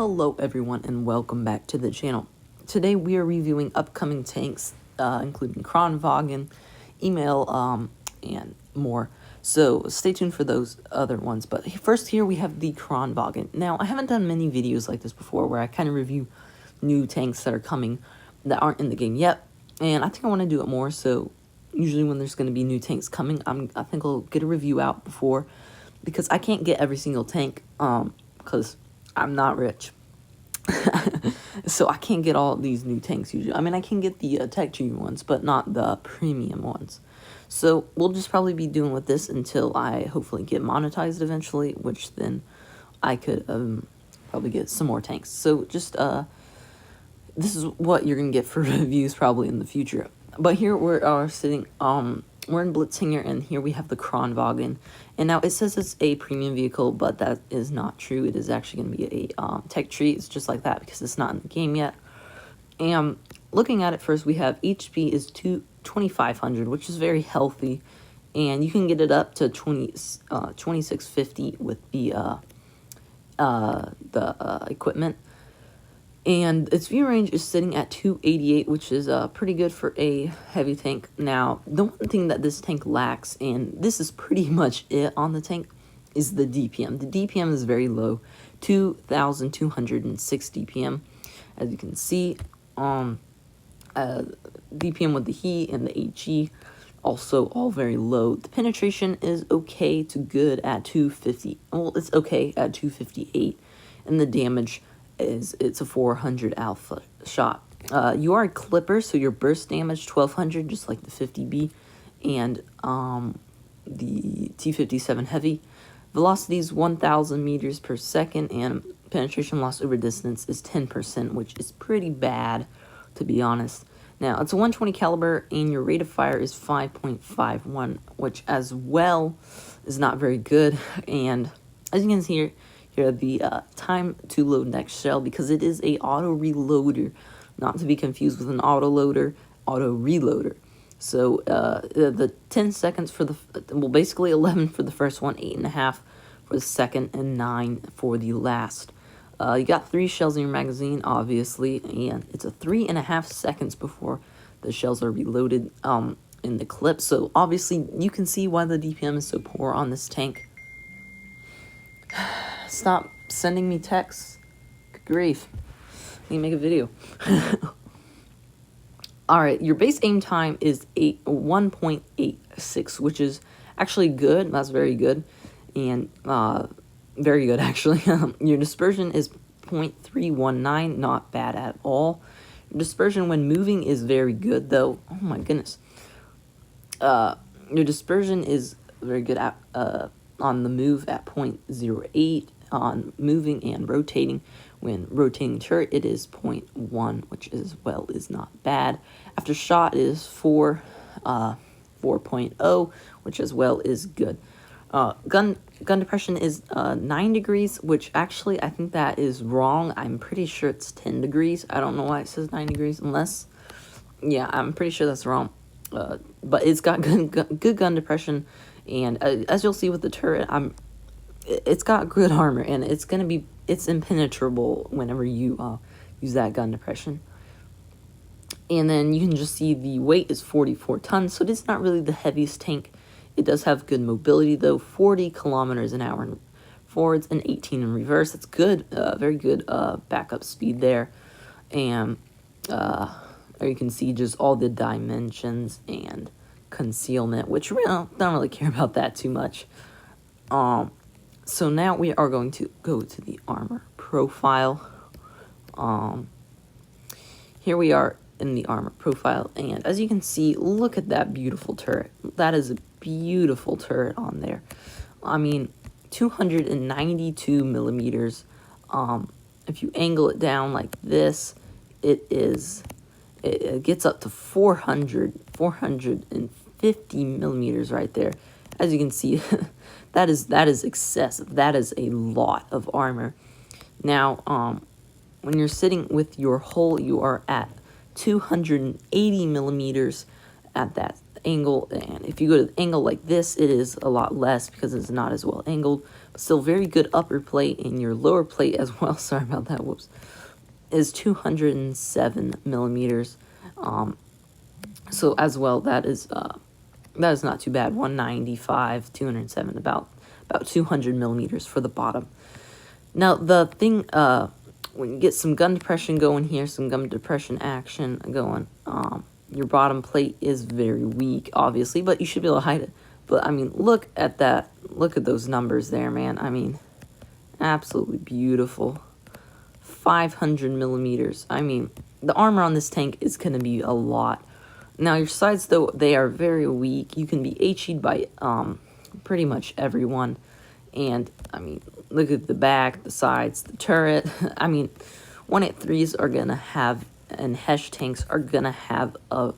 Hello everyone and welcome back to the channel. Today we are reviewing upcoming tanks, including Kranvagn, Emil, and more. So stay tuned for those other ones. But first here we have the Kranvagn. Now I haven't done many videos like this before where I kind of review new tanks that are coming that aren't in the game yet. And I think I want to do it more. So usually when there's going to be new tanks coming, I think I'll get a review out before, because I can't get every single tank because I'm not rich. So I can't get all these new tanks usually. I mean, I can get the tech tree ones, but not the premium ones. So we'll just probably be doing with this until I hopefully get monetized eventually, which then I could probably get some more tanks. So just this is what you're gonna get for reviews probably in the future. But here we're sitting we're in Blitz here, and here we have the Kranvagn. And now it says it's a premium vehicle, but that is not true. It is actually going to be a tech tree. It's just like that because it's not in the game yet. And looking at it first, we have HP is 2,500, which is very healthy. And you can get it up to 2650 with the equipment. And its view range is sitting at 288, which is pretty good for a heavy tank. Now, the one thing that this tank lacks, and this is pretty much it on the tank, is the DPM. The DPM is very low, 2,206 DPM. As you can see, DPM with the He and the HE, also all very low. The penetration is okay to good at 250. Well, it's okay at 258, and the damage it's a 400 alpha shot. You are a clipper, so your burst damage 1200, just like the 50B and the T57 heavy. Velocity is 1000 meters per second, and penetration loss over distance is 10%, which is pretty bad, to be honest. Now, it's a 120 caliber, and your rate of fire is 5.51, which as well is not very good. And as you can see here, the time to load next shell, because it is a auto reloader, not to be confused with an auto loader, auto reloader. So the 10 seconds for the, well, basically 11 for the first one, 8.5 for the second, and 9 for the last. You got 3 shells in your magazine, obviously, and it's a 3.5 seconds before the shells are reloaded in the clip. So obviously you can see why the DPM is so poor on this tank. Stop sending me texts. Good grief. I need to make a video. Alright, your base aim time is 1.86, which is actually good. That's very good. And, very good, actually. Your dispersion is 0.319, not bad at all. Your dispersion when moving is very good, though. Oh my goodness. Your dispersion is very good at, on the move at 0.08. On moving and rotating, when rotating turret, it is 0.1, which as well is not bad. After shot is 4.0, which as well is good. Gun depression is 9 degrees, which actually I think that is wrong. I'm pretty sure it's 10 degrees. I don't know why it says 9 degrees, unless, yeah, I'm pretty sure that's wrong. But it's got good gun depression, and as you'll see with the turret, it's got good armor, and it's impenetrable whenever you use that gun depression. And then you can just see the weight is 44 tons, so it's not really the heaviest tank. It does have good mobility, though, 40 kilometers an hour in forwards and 18 in reverse. That's good, very good backup speed there. And there you can see just all the dimensions and concealment, which we don't really care about that too much. So now we are going to go to the armor profile. Here we are in the armor profile, and as you can see, look at that beautiful turret. That is a beautiful turret on there. I mean, 292 millimeters. If you angle it down like this, it gets up to 450 millimeters right there. As you can see, that is excessive. That is a lot of armor. Now, when you're sitting with your hull, you are at 280 millimeters at that angle. And if you go to the angle like this, it is a lot less because it's not as well angled. Still very good upper plate, and your lower plate as well, sorry about that, whoops, is 207 millimeters. So as well, that is not too bad. 195, 207, about 200 millimeters for the bottom. Now the thing, when you get some gun depression going here, some gun depression action going, your bottom plate is very weak, obviously, but you should be able to hide it. But I mean, look at that. Look at those numbers there, man. I mean, absolutely beautiful. 500 millimeters. I mean, the armor on this tank is going to be a lot. Now, your sides, though, they are very weak. You can be HE'd by pretty much everyone. And, I mean, look at the back, the sides, the turret. I mean, 183s are going to have, and Hesh tanks are going to have a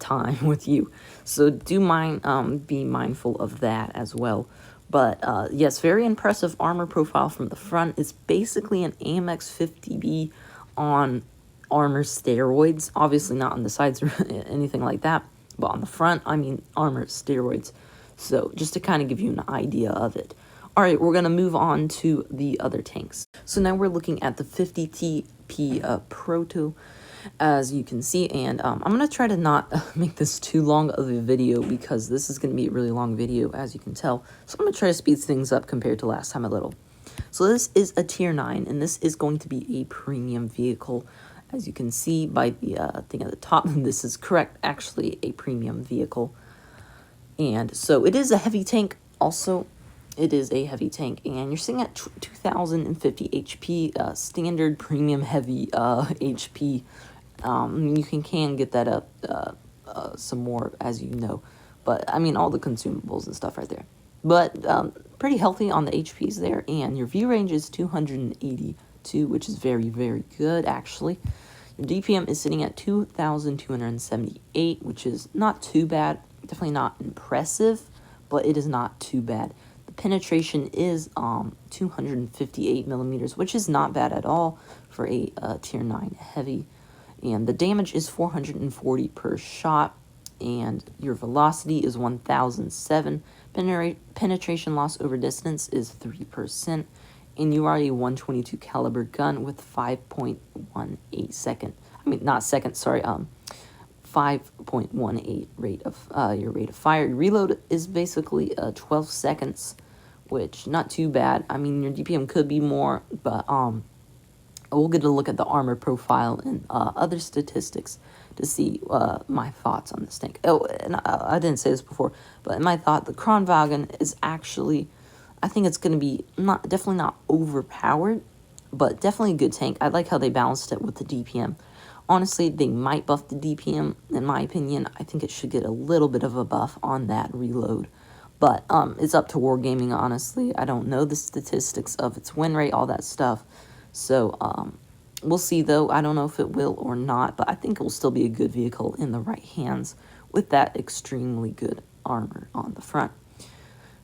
time with you. So do be mindful of that as well. But, yes, very impressive armor profile from the front. It's basically an AMX 50B on armor steroids. Obviously not on the sides or anything like that. But on the front, I mean, armor steroids. So, just to kind of give you an idea of it. Alright, we're going to move on to the other tanks. So now we're looking at the 50TP Proto, as you can see, and I'm going to try to not make this too long of a video, because this is going to be a really long video, as you can tell. So I'm going to try to speed things up compared to last time a little. So this is a tier 9, and this is going to be a premium vehicle. As you can see by the thing at the top, this is correct, actually a premium vehicle. And so it is a heavy tank also. It is a heavy tank, and you're sitting at 2050 HP, standard premium heavy HP. You can get that up some more, as you know. But, I mean, all the consumables and stuff right there. But pretty healthy on the HPs there, and your view range is 282, which is very, very good, actually. Your DPM is sitting at 2,278, which is not too bad. Definitely not impressive, but it is not too bad. The penetration is 258 millimeters, which is not bad at all for a tier 9 heavy. And the damage is 440 per shot, and your velocity is 1,007. Penetration loss over distance is 3%, and you are a 122 caliber gun with 5.18 second. I mean, not second, sorry, 5.18 rate of your rate of fire. Your reload is basically 12 seconds, which not too bad. I mean, your DPM could be more, but we'll get a look at the armor profile and other statistics to see my thoughts on this tank. Oh, and I didn't say this before, but in my thought, the Kranvagn is actually, I think it's going to be definitely not overpowered, but definitely a good tank. I like how they balanced it with the DPM. Honestly, they might buff the DPM, in my opinion. I think it should get a little bit of a buff on that reload. But it's up to Wargaming, honestly. I don't know the statistics of its win rate, all that stuff. So we'll see, though. I don't know if it will or not, but I think it will still be a good vehicle in the right hands with that extremely good armor on the front.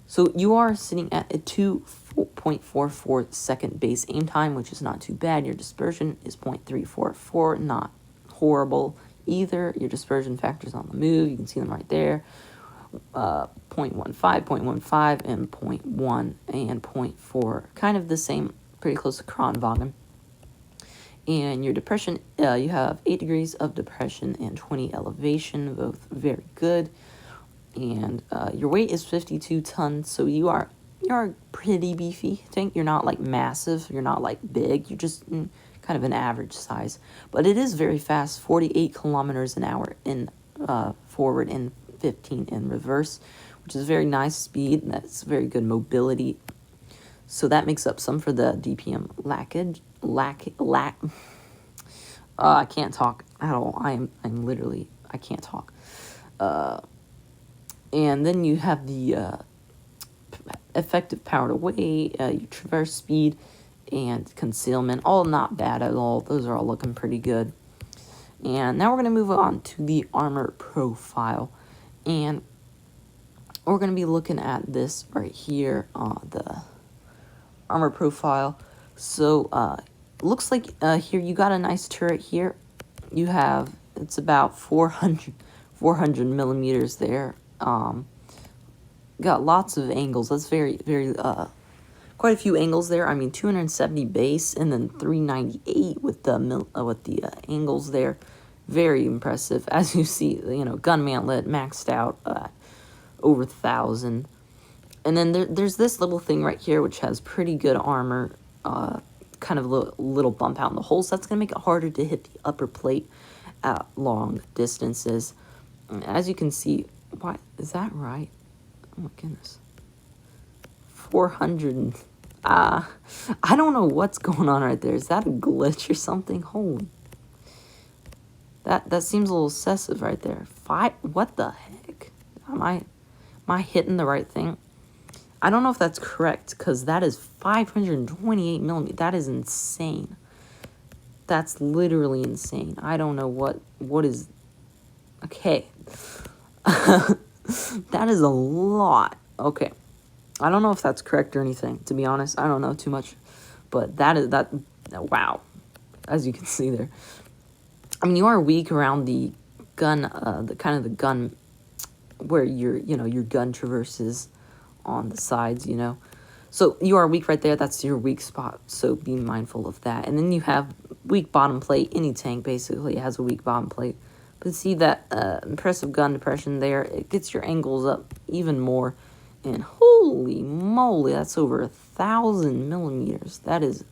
So you are sitting at a 2.44 second base aim time, which is not too bad. Your dispersion is 0.344, not horrible either. Your dispersion factors on the move, you can see them right there. 0.15, 0.15, and 0.1 and 0.4. Kind of the same, pretty close to Kranvagn. And your depression, you have 8 degrees of depression and 20 elevation, both very good. And your weight is 52 tons, so you are pretty beefy tank. You're not like massive, you're not like big, you're just kind of an average size. But it is very fast, 48 kilometers an hour in forward and 15 in reverse, which is very nice speed, and that's very good mobility. So that makes up some for the DPM I can't talk at all. I'm literally, I can't talk. And then you have the effective power to weight, your traverse speed, and concealment. All not bad at all. Those are all looking pretty good. And now we're going to move on to the armor profile. And we're going to be looking at this right here, the armor profile. So, looks like here you got a nice turret here. You have, it's about 400 millimeters there. got lots of angles. That's very quite a few angles there. I mean, 270 base and then 398 with the angles there. Very impressive. As you see, gun mantlet maxed out over 1,000. And then there's this little thing right here which has pretty good armor, kind of a little bump out in the hole, so that's going to make it harder to hit the upper plate at long distances. As you can see, what is that right? Oh my goodness. 400. I don't know what's going on right there. Is that a glitch or something? Holy. That seems a little excessive right there. What the heck? Am I hitting the right thing? I don't know if that's correct, because that is 528 millimeters. That is insane. That's literally insane. I don't know what is... Okay. That is a lot. Okay. I don't know if that's correct or anything, to be honest. I don't know too much. But wow. As you can see there. I mean, you are weak around the gun, the gun where your gun traverses on the sides, So you are weak right there. That's your weak spot. So be mindful of that. And then you have weak bottom plate. Any tank basically has a weak bottom plate. But see that impressive gun depression there? It gets your angles up even more. And holy moly, that's over 1,000 millimeters. That is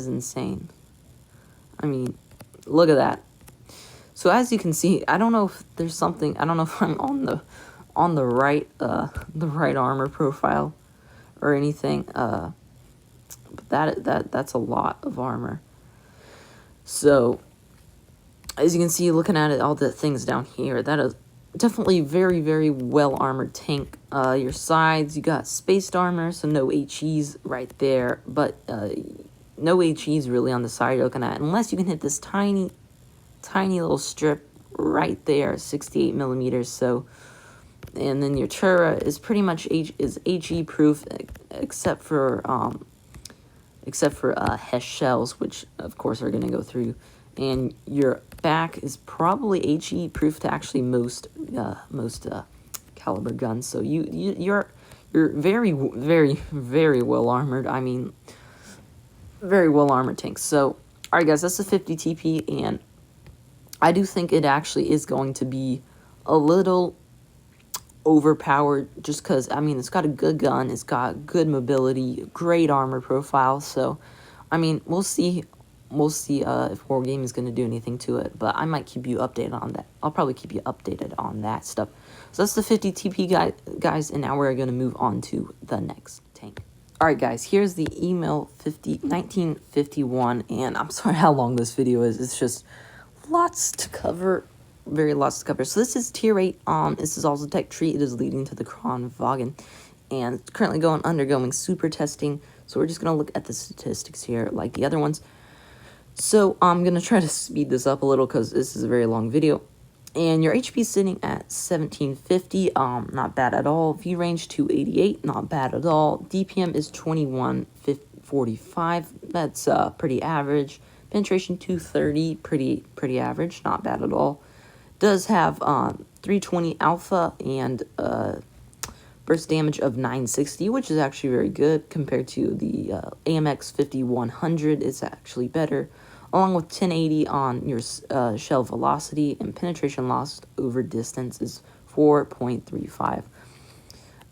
insane. I mean, look at that. So as you can see, I don't know if there's something. I don't know if I'm on the right armor profile or anything. But that's a lot of armor. So as you can see, looking at it, all the things down here, that is definitely very well armored tank. Your sides, you got spaced armor, so no HEs right there, but no HEs really on the side you're looking at, unless you can hit this tiny little strip right there, 68 millimeters. So, and then your turret is pretty much HE proof, except for HESH shells, which of course are going to go through. And your back is probably HE proof to actually most caliber guns. So you're very well armored. I mean, very well armored tanks. So, all right, guys, that's a 50 TP, and I do think it actually is going to be a little overpowered, just because, I mean, it's got a good gun, it's got good mobility, great armor profile. So, I mean, we'll see if Wargame is going to do anything to it, but I might keep you updated on that. I'll probably keep you updated on that stuff. So that's the 50 TP, guys, and now we're going to move on to the next tank. Alright, guys, here's the Emil 1951, and I'm sorry how long this video is. It's just lots to cover, lots to cover. So this is Tier 8, this is also Tech Tree. It is leading to the Kranvagn, and it's currently undergoing super testing. So we're just going to look at the statistics here like the other ones. So I'm going to try to speed this up a little because this is a very long video. And your HP is sitting at 1750, not bad at all. View range 288, not bad at all. DPM is 2145, that's pretty average. Penetration 230, pretty average, not bad at all. Does have 320 alpha and burst damage of 960, which is actually very good compared to the AMX 5100. It's actually better, along with 1080 on your shell velocity, and penetration lost over distance is 4.35.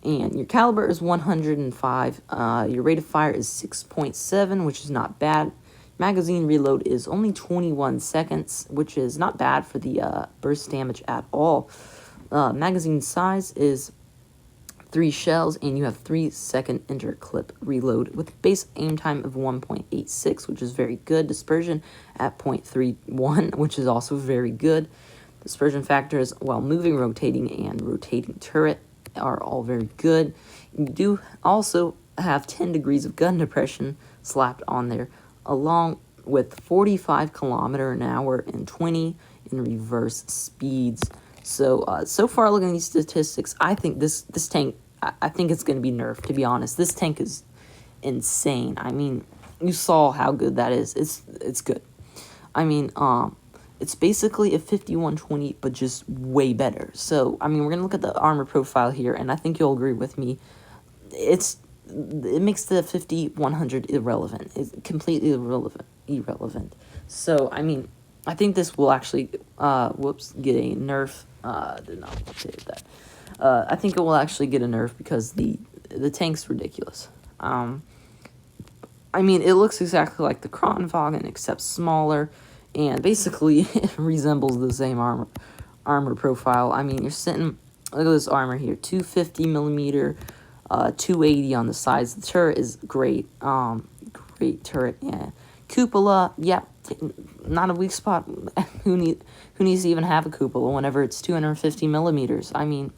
And your caliber is 105. Your rate of fire is 6.7, which is not bad. Magazine reload is only 21 seconds, which is not bad for the burst damage at all. Magazine size is 3 shells, and you have 3-second interclip reload with base aim time of 1.86, which is very good. Dispersion at 0.31, which is also very good. Dispersion factors while moving, rotating, and rotating turret are all very good. You do also have 10 degrees of gun depression slapped on there, along with 45 km/h and 20 in reverse speeds. So, so far looking at these statistics, I think this tank, I think it's going to be nerfed, to be honest. This tank is insane. I mean, you saw how good that is. It's good. I mean, it's basically a 5120, but just way better. So, I mean, we're going to look at the armor profile here, and I think you'll agree with me. It makes the 5100 irrelevant. It's completely irrelevant. So, I mean, I think this will actually, get a nerf. Did not say that. I think it will actually get a nerf because the tank's ridiculous. I mean, it looks exactly like the Kranvagn, except smaller, and basically it resembles the same armor profile. I mean, you're sitting, look at this armor here, 250 millimeter, 280 on the sides. The turret is great, great turret. Yeah, cupola, yeah, not a weak spot. Who needs to even have a cupola whenever it's 250 millimeters? I mean,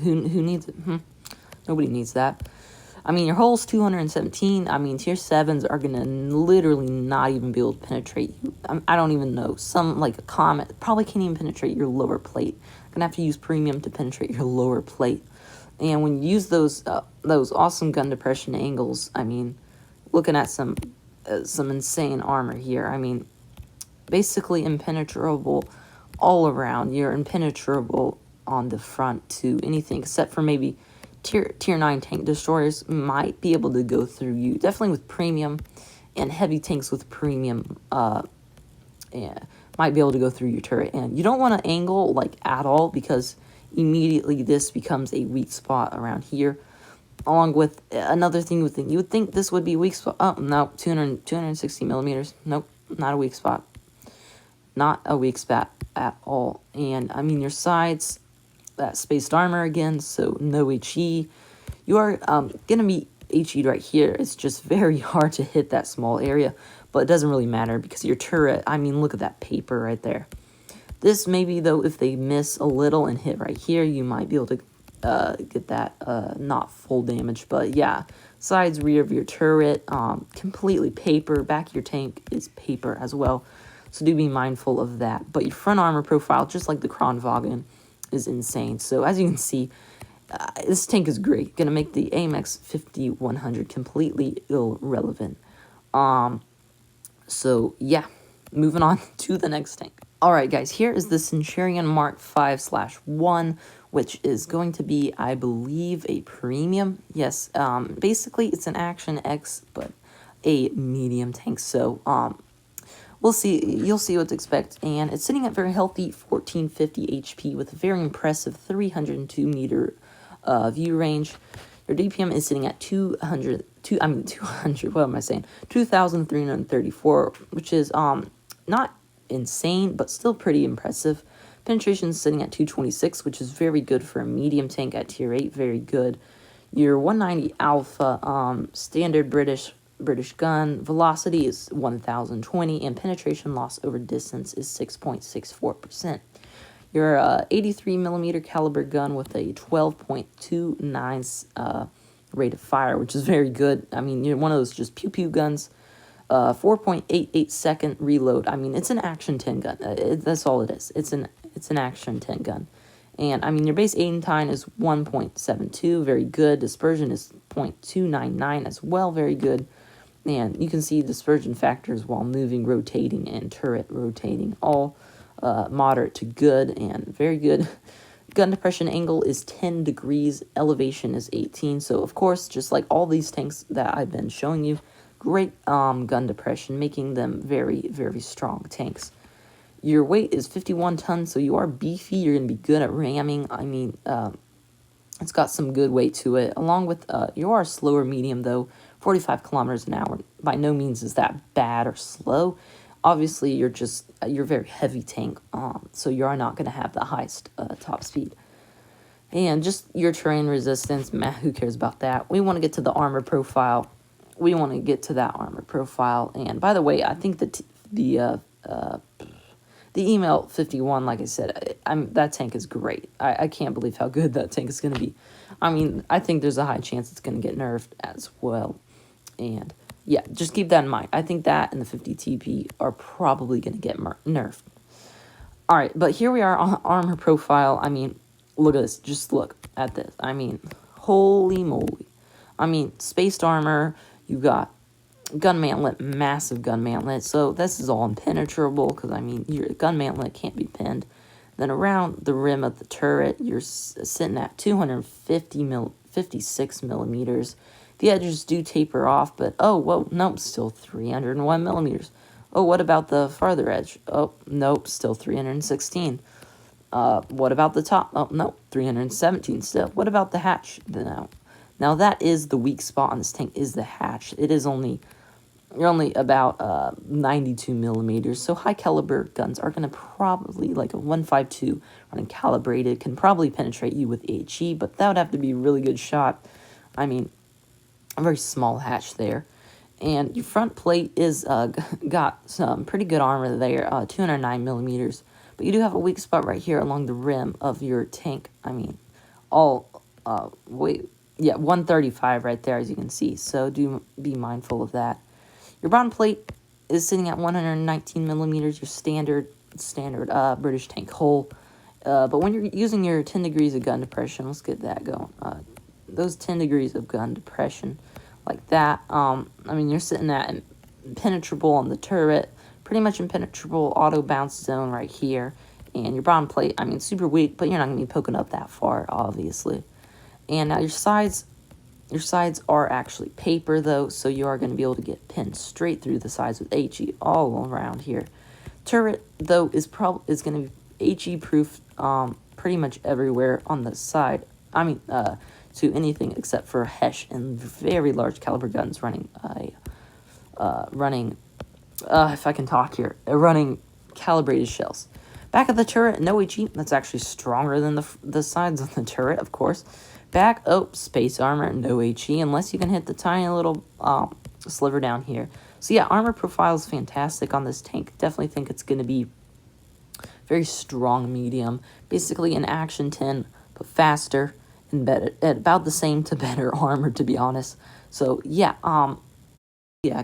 who needs it? Nobody needs that. I mean, your hull's 217. I mean, tier 7s are going to literally not even be able to penetrate you. I don't even know. Some, like a comet, probably can't even penetrate your lower plate. Going to have to use premium to penetrate your lower plate. And when you use those awesome gun depression angles, I mean, looking at some insane armor here. I mean, basically impenetrable all around. You're impenetrable on the front to anything except for maybe tier 9 tank destroyers might be able to go through you, definitely with premium, and heavy tanks with premium might be able to go through your turret. And you don't want to angle like at all, because immediately this becomes a weak spot around here. Along with another thing, you would think this would be a weak spot. Oh no, 260 millimeters. Nope, not a weak spot. Not a weak spot at all. And I mean, your sides, that spaced armor again, so no HE. You are gonna be HE'd right here. It's just very hard to hit that small area, but it doesn't really matter because your turret, I mean, look at that paper right there. This maybe, though, if they miss a little and hit right here, you might be able to get that not full damage. But yeah, sides, rear of your turret, completely paper. Back of your tank is paper as well, so do be mindful of that. But your front armor profile, just like the Kranvagn, is insane. So as you can see, this tank is great. Gonna make the AMX 5100 completely irrelevant. So yeah, moving on to the next tank. Alright guys, here is the Centurion Mk 5/1, which is going to be, I believe, a premium. Yes, basically it's an Action X, but a medium tank. So we'll see. You'll see what to expect. And it's sitting at very healthy 1450 HP with a very impressive 302 meter view range. Your DPM is sitting at 200. What am I saying? 2,334, which is not insane, but still pretty impressive. Penetration is sitting at 226, which is very good for a medium tank at tier 8. Very good. Your 190 Alpha standard British gun velocity is 1020, and penetration loss over distance is 6.64%. Your 83 millimeter caliber gun with a 12.29 rate of fire, which is very good. I mean, you're one of those just pew pew guns. 4.88 second reload. I mean, it's an action 10 gun. That's all it is. It's an action 10 gun. And I mean, your base aim time is 1.72, very good. Dispersion is 0.299 as well, very good. And you can see dispersion factors while moving, rotating, and turret rotating, all moderate to good and very good. Gun depression angle is 10 degrees, elevation is 18. So of course, just like all these tanks that I've been showing you, great gun depression, making them very, very strong tanks. Your weight is 51 tons, so you are beefy. You're going to be good at ramming. I mean, it's got some good weight to it. Along with, you are slower medium, though. 45 kilometers an hour. By no means is that bad or slow. Obviously, you're a very heavy tank, so you are not going to have the highest top speed. And just your terrain resistance, meh, who cares about that? We want to get to the armor profile. And by the way, I think that the Emil 51, like I said, that tank is great. I can't believe how good that tank is going to be. I mean, I think there's a high chance it's going to get nerfed as well. And yeah, just keep that in mind. I think that and the 50 TP are probably going to get nerfed. All right, but here we are on armor profile. I mean, look at this. Just look at this. I mean, holy moly. I mean, spaced armor. You got gun mantlet, massive gun mantlet. So this is all impenetrable because, I mean, your gun mantlet can't be pinned. Then around the rim of the turret, you're sitting at 56 millimeters. The edges do taper off, but oh, whoa, nope, still 301 millimeters. Oh, what about the farther edge? Oh, nope, still 316. What about the top? Oh, no, 317 still. What about the hatch? Now that is the weak spot on this tank, is the hatch. It is only, you're only about 92 millimeters. So high caliber guns are going to probably, like a 152 running calibrated, can probably penetrate you with HE, but that would have to be a really good shot. I mean, a very small hatch there. And your front plate is got some pretty good armor there, 209 millimeters. But you do have a weak spot right here along the rim of your tank. I mean, 135 right there, as you can see. So do be mindful of that. Your bottom plate is sitting at 119 millimeters, your standard British tank hull. But when you're using your 10 degrees of gun depression, let's get that going. Those 10 degrees of gun depression, like that. I mean, you're sitting at impenetrable on the turret, pretty much impenetrable auto bounce zone right here. And your bottom plate, I mean, super weak, but you're not going to be poking up that far, obviously. And now your sides are actually paper, though, so you are going to be able to get pinned straight through the sides with HE all around here. Turret, though, is going to be HE proof pretty much everywhere on the side. I mean, to anything except for Hesh and very large caliber guns running if I can talk here, running calibrated shells. Back of the turret, no HE. That's actually stronger than the sides of the turret, of course. Back, oh, space armor, no HE, unless you can hit the tiny little sliver down here. So yeah, armor profile is fantastic on this tank. Definitely think it's going to be very strong medium. Basically an action 10, but faster and better, about the same to better armor, to be honest. So yeah,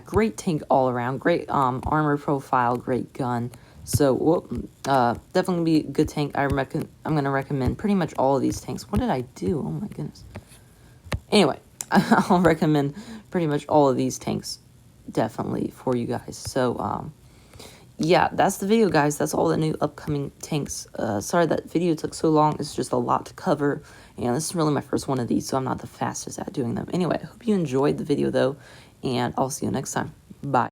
great tank all around. Great armor profile, great gun. So definitely be a good tank. I'm gonna recommend pretty much all of these tanks. What did I do? Oh my goodness. Anyway, I'll recommend pretty much all of these tanks definitely for you guys. So yeah, that's the video, guys. That's all the new upcoming tanks. Sorry that video took so long. It's just a lot to cover. And this is really my first one of these, so I'm not the fastest at doing them. Anyway, I hope you enjoyed the video, though. And I'll see you next time. Bye.